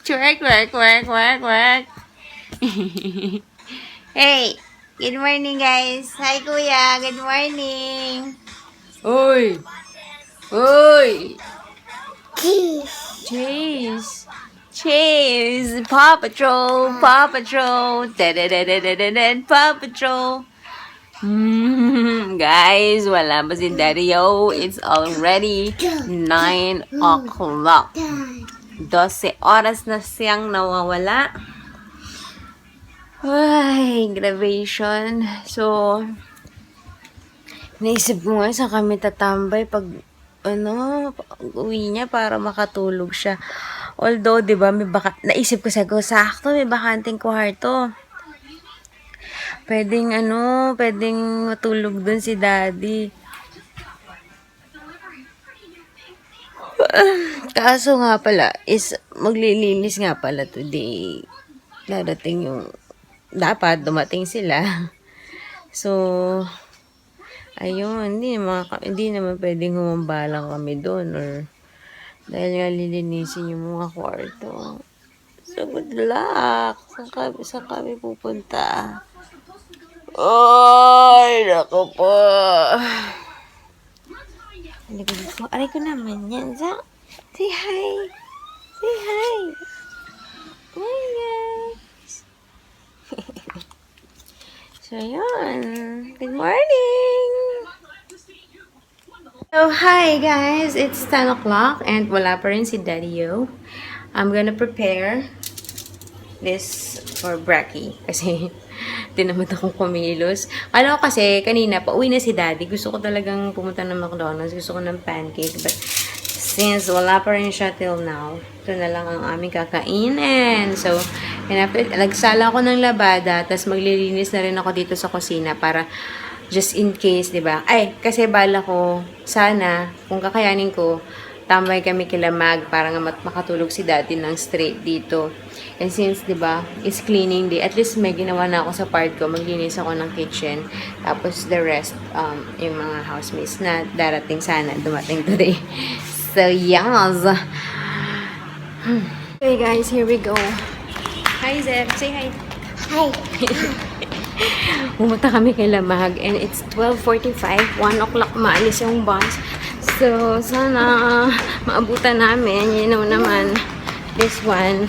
Twerk, twerk, twerk, twerk, twerk. Hey, good morning guys. Hi kuya, good morning. Uy! Uy! Chase! Chase! Paw Patrol! Paw Patrol! Da-da-da-da-da-da-da! Paw Patrol! Guys, wala pa si Daddy Yo. It's already 9 o'clock. 12 oras na siyang nawawala. Ay, graduation. So, naisip ko nga saan kami tatambay pag uwi niya para makatulog siya. Although, di ba, naisip ko sakto, may bakanting kwarto. Pwedeng matulog dun si Daddy. Kaso nga pala, maglilinis nga pala today. Dapat dumating sila. So, ayun, hindi naman pwedeng humambalang kami doon or dahil nga lilinisin yung mga kwarto. So, good luck. Saan kami pupunta? Ay, naku po. Aray ko naman yan. Say hi. Say hi. Hi, guys. So, yun. Good morning. So, hi, guys. It's 10 o'clock and wala pa rin si Daddy Yo. I'm gonna prepare this for brekkie. Kasi, tinamad akong kumilos. Alam ko kasi, kanina, pauwi na si Daddy. Gusto ko talagang pumunta ng McDonald's. Gusto ko ng pancake. But, since wala pa rin siya till now, ito na lang ang aming kakainin. So, nagsala ako ng labada, tapos maglilinis na rin ako dito sa kusina para just in case, di ba? Ay, kasi bala ko, sana, kung kakayanin ko, tambay kami kila Mag para nga makatulog si Daddy ng straight dito. And since, di ba, it's cleaning day, at least may ginawa na ako sa part ko, maglinis ako ng kitchen. Tapos the rest, yung mga housemates na darating sana, dumating today. So, yes. Okay guys, here we go. Hi Zeb, say hi. Hi. Pumunta kami kay Lamag and it's 12:45, 1 o'clock maalis yung bus. So, sana maabutan namin. You know naman, this one,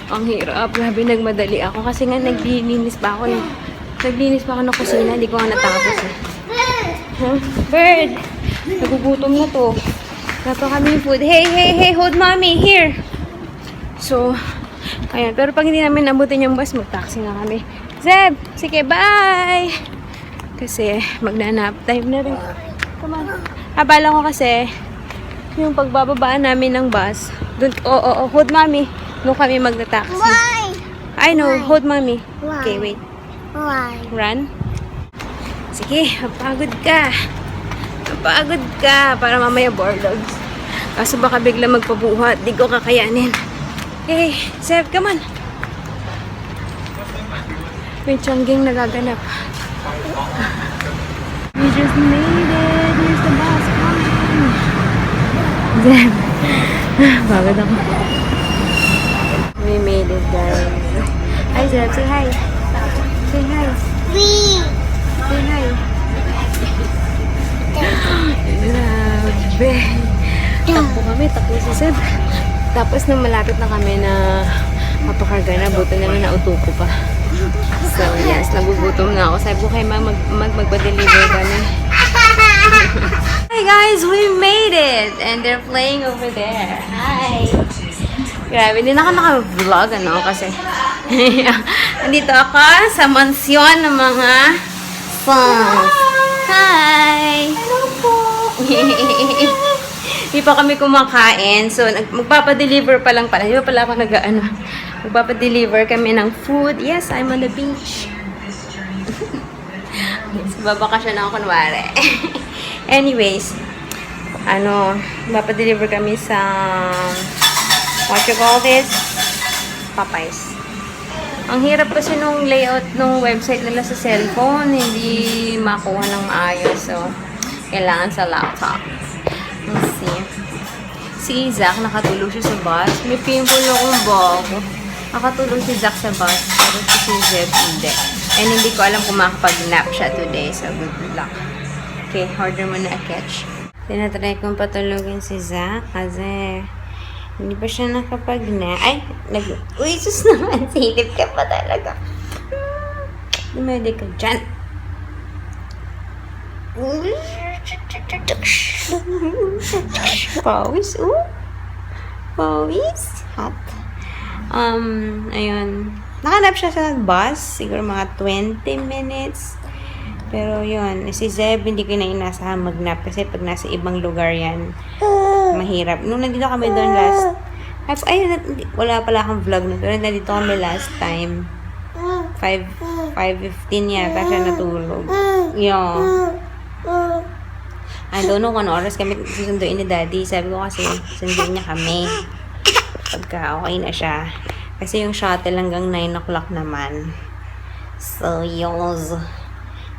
ang hirap. Grabe, nagmadali ako kasi nga naglilinis pa ako ng kusina. Hindi ko nga natapos eh. Huh? Bird! Nagugutom na to. Nato kami food. Hey, hold mommy, here! So, ayan. Pero pag hindi namin nabutin yung bus, mag-taxi nga kami. Zeb! Sige, bye! Kasi, magna-nap time na rin. Come on. Abala ko kasi, yung pagbababaan namin ng bus, dun, hold mommy. Doon kami magna-taxi. Why? I know, hold mommy. Why? Okay, wait. Why? Run. Sige, mapagod ka. Mapagod ka para mamaya boredogs. Kaso baka bigla magpabuhat, di ko kakayanin. Hey, Zeb, come on. May tiyongging nagaganap. We just made it. Here's the bus coming. Zeb. Pagod ako. We made it, guys. Hi, Zeb. Say hi. Say hi. Say hi. Grabe. Takbo kami. Takbo si Zeb. Tapos nung malapit na kami na mapakarga na, buto na nauto ko pa. So, yes, nagugutom na ako. Sabi ko kay magpa-deliver ba na. Hey guys, we made it! And they're playing over there. Hi! Grabe, hindi na ako naka-vlog, kasi nandito ako sa mansyon ng mga songs. Hi! Hello po! Hindi pa kami kumakain. So, magpapadeliver pa lang pala. Hindi pa pala ako magpapadeliver kami ng food. Yes, I'm on the beach. Yes, babakasyon ako kunwari. Anyways, magpapadeliver kami sa what you call this? Popeyes. Ang hirap kasi nung layout ng website nila sa cellphone. Hindi makuha ng maayos. So, kailangan sa laptop. Let's see. Si Zach, nakatulog siya sa bus. May pimple akong bago. Nakatulog si Zach sa bus. Pero si Zeb, hindi. And hindi ko alam kung makapag-nap siya today. So, good luck. Okay, order mo na a catch. Tinatry kong patulogin si Zach kasi hindi pa siya nakapag-nap. Ay, uy, sus naman. Silip ka pa talaga. Lumede ka dyan. Pawis, Pawis. Hot. Ayun. Nakanap siya sa bus. Siguro mga 20 minutes. Pero yun, si Zeb, hindi ko na inasahan mag-nap. Kasi pag nasa ibang lugar yan, mahirap. Nung nandito kami doon last, wala pala akong vlog nun. Pero nandito kami last time. 5:15 yata siya natulog. Yun. I don't know kung ano oras kami susunduin ni Daddy. Sabi ko kasi, sunduin niya kami. Pagka okay na siya. Kasi yung shuttle hanggang 9 o'clock naman. So, yos.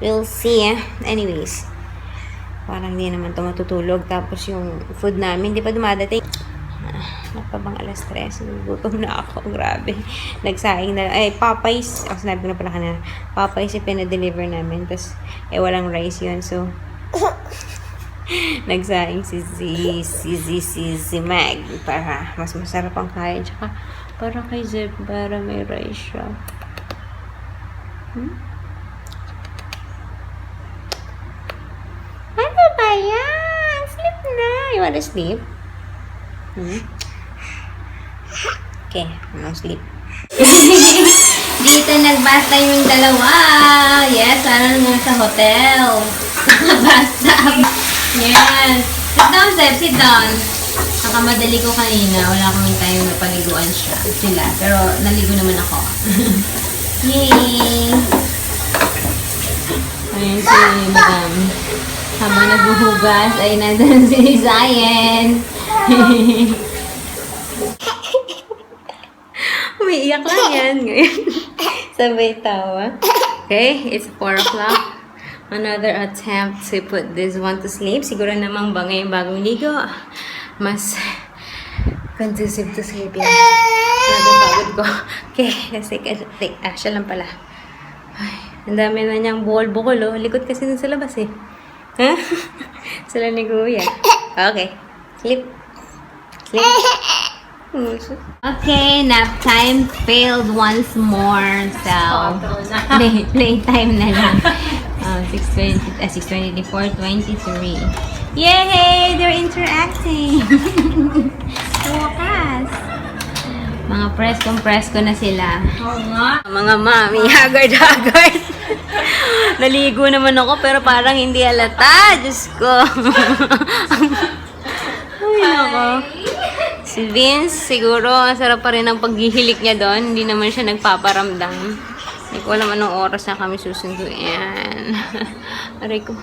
We'll see. Anyways. Parang di naman ito matutulog. Tapos yung food namin, di pa dumadating. Nakapabang alas 3. Gutom na ako. Grabe. Nagsaing na. Popeyes. Sinabi ko na pala kanina. Popeyes yung pinadeliver namin. Tapos, walang rice yun. So, nagsaing si Mag. Para mas masarap ang kain. Tsaka, para kay Zeb, para may rice siya. Ano ba yan? Sleep na. You wanna sleep? Okay, no sleep. Dito nagbasta yung dalawa. Yes, ano nga sa hotel. Basta. Yes. Sit down, Zeb. Sit down. Nakamadali ko kanina. Wala kaming time na paliguan sila. Pero naligo naman ako. Yay! Ayan si Madam. Habang naghuhugas ay nandun si Zion. Umiiyak lang yan ngayon. Sabay tawa. Okay, it's 4 o'clock. Another attempt to put this one to sleep. Siguro namang ba ngayong bagong ligo, mas conducive to sleeping. Pagod ko. Okay, kasi siya lang pala. Ay, ang dami na niyang bukol-bukol, oh. Likod kasi dun sa labas, eh. Ha? Sila ni Kuya. Okay. Sleep. Sleep. Okay, nap time failed once more. So, playtime na lang. 6:24, 23. Yay! They're interacting! Wakas! Mga presko na sila. Oo nga. Mga mami, haggard. Naligo naman ako pero parang hindi halata. Diyos ko. Ay, nako. Si Vince, siguro, masarap pa rin ang paghihilik niya doon. Hindi naman siya nagpaparamdam. Hindi ko alam anong oras na kami susunduin. Aray ko.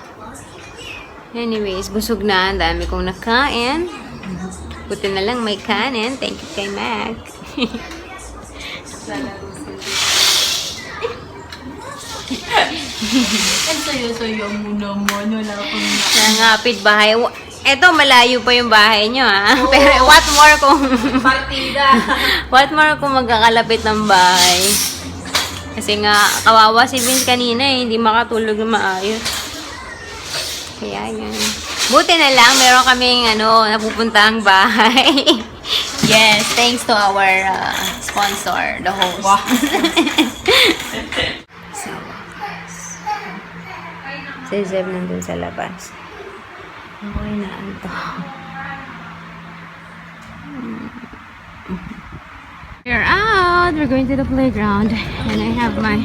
Anyways, busog na. Ang dami kong nakain. Buti na lang may kanin. Thank you kay Mac. Ang sayo-sayo mo naman. Wala akong Nangapit bahay. Eto, malayo pa yung bahay nyo, ha? Oh. Pero what more kung... partida. What more kung magkakalapit ng bahay? Kasi nga, kawawa si Vince kanina, eh. Hindi makatulog na maayos. Kaya yan. Buti na lang, meron kaming, napupuntahang bahay. Yes, thanks to our sponsor, the host. Wow. So, si Zeb nandun sa labas. Okay na ito. We're out. We're going to the playground. And I have my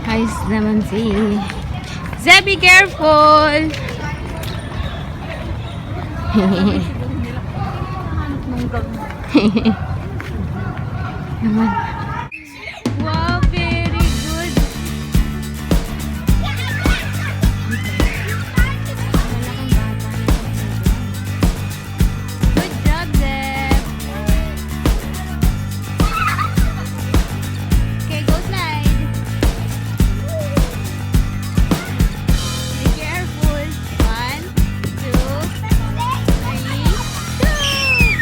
ice lemon tea. Zeb, be careful! Come on. Wow, very good. Good job, Zeb. Okay, go slide. Be careful. 1, 2, 3, 2.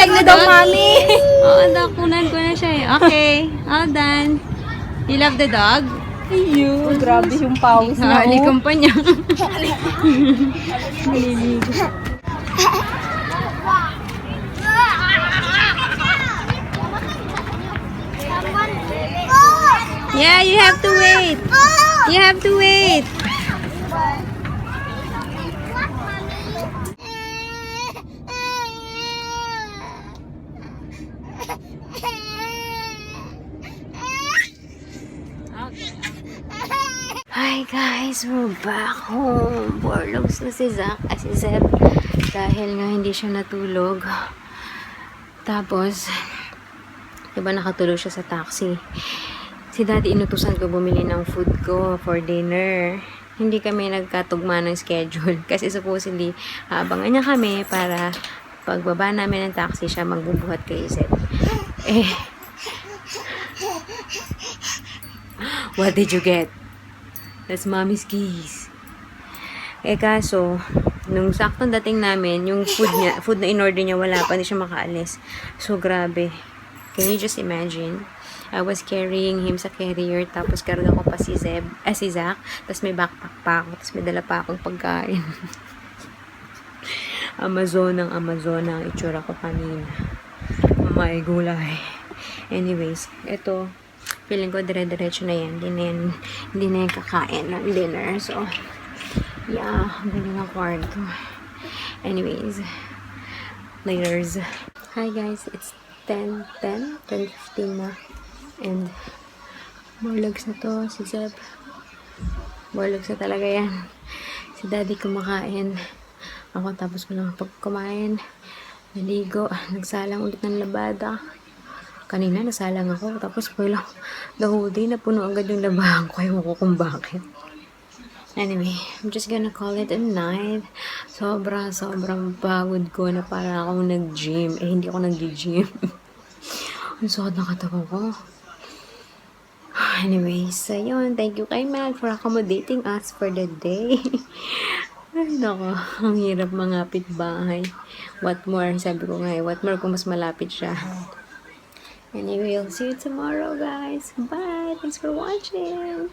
Hashtag na daw, mami. Oo, kunan ko na siya eh. Okay, all done. You love the dog? Ayun, grabe yung pawis na. Halikan pa niya. Naliligo. Yeah, you have to wait. You have to wait. Hi guys, we're back home. Borlogs na si Zach, si Zeb. Dahil nga hindi siya natulog. Tapos, diba nakatulog siya sa taxi. Si daddy inutusan ko bumili ng food ko for dinner. Hindi kami nagkatugma ng schedule. Kasi supposedly, abangan niya kami para pagbaba namin ng taxi siya magbubuhat kay Zeb. What did you get? That's mommy's keys. Kaso, nung saktong dating namin, yung food na in-order niya, wala pa, hindi siya makaalis. So, grabe. Can you just imagine? I was carrying him sa carrier, tapos karga ko pa si Zach, tapos may backpack pa ako, tapos may dala pa akong pagkain. Amazon ang itsura ko kanina. May gulay. Anyways, ito, feeling ko dire-diretso na yan. Hindi na yan kakain ng dinner. So, yeah, galing ang kwarto. Anyways, laters. Hi guys, it's 10:15 na. And, borlogs na to, si Zeb. Borlogs na talaga yan. Si daddy kumakain. Ako tapos ko lang pagkumain. Naligo. Nagsalang ulit ng labada. Kanina nasalang ako. Tapos ko lang the whole day napuno agad yung labahan ko. Ayaw ko kung bakit. Anyway, I'm just gonna call it a night. Sobrang pagod ko na para akong nag-gym. Hindi ako nag-gym. Ang sakit ng katawan ko. Anyways, ayun. Thank you kay Mag for accommodating us for the day. Ay, nako. Ang hirap mangapit bahay. What more? Sabi ko nga what more kung mas malapit siya. Anyway, I'll see you tomorrow, guys. Bye! Thanks for watching!